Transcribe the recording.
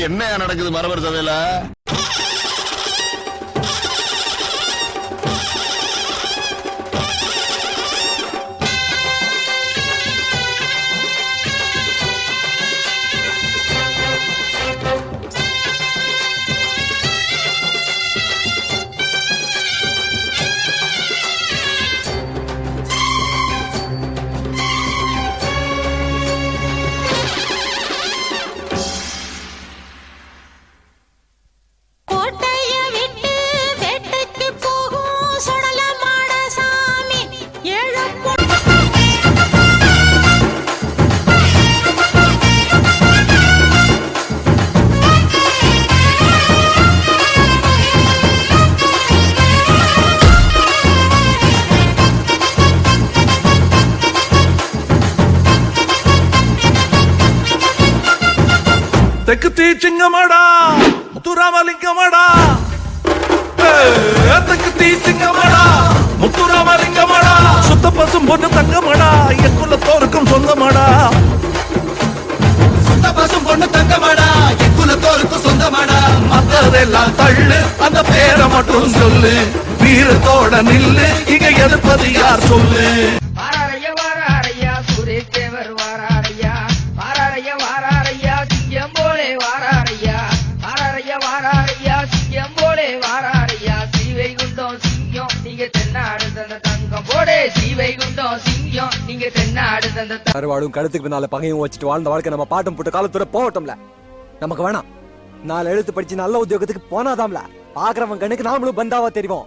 என்ன நடக்குது மரபர் சபையில? தெற்கு தீச்சிங்கமாடா முத்துராமலிங்கமாடா, தெற்கு தீச்சிங்கமாடா முத்துராமலிங்கமாடா, சுத்த பசும் பொண்ணு தங்கமாடா, என் குலத்தோருக்கும் சொந்தமாடா. சுத்த பசும் பொண்ணு தங்கமாடா, என் குலத்தோருக்கும் சொந்தமாடா. மத்ததெல்லாம் தள்ளு, அந்த பேரை மட்டும் சொல்லு, வீரத்தோட நில்லு, இங்க எதிர்ப்பது யார் சொல்லு. வாராரையா வாராரையா சுரேஷ் தேவர் வாராரையா, வாராரையா வாராரையா சிங்கம் போலே வாராரையா, வாராரையா வாராரையா சிங்கம் போலே வாராரையா. ஸ்ரீவைகுண்டம் சிங்கம் நீங்க தென்னாடு தந்த தங்கம் போடே, ஸ்ரீவைகுண்டம் சிங்கம் நீங்க தென்னாடு தந்த அறுவாடும் கழுத்துக்கு பின்னால பகையும் வச்சுட்டு வாழ்ந்த வாழ்க்கை நம்ம பாட்டம் போட்டு காலத்தோட போகட்டும்ல. நமக்கு வேணாம். 4 எழுத்து படிச்சு நல்ல உத்தியோகத்துக்கு போனாதாம்ல பாக்குறவன் கண்ணுக்கு நாமளும் பந்தாவா தெரியும்.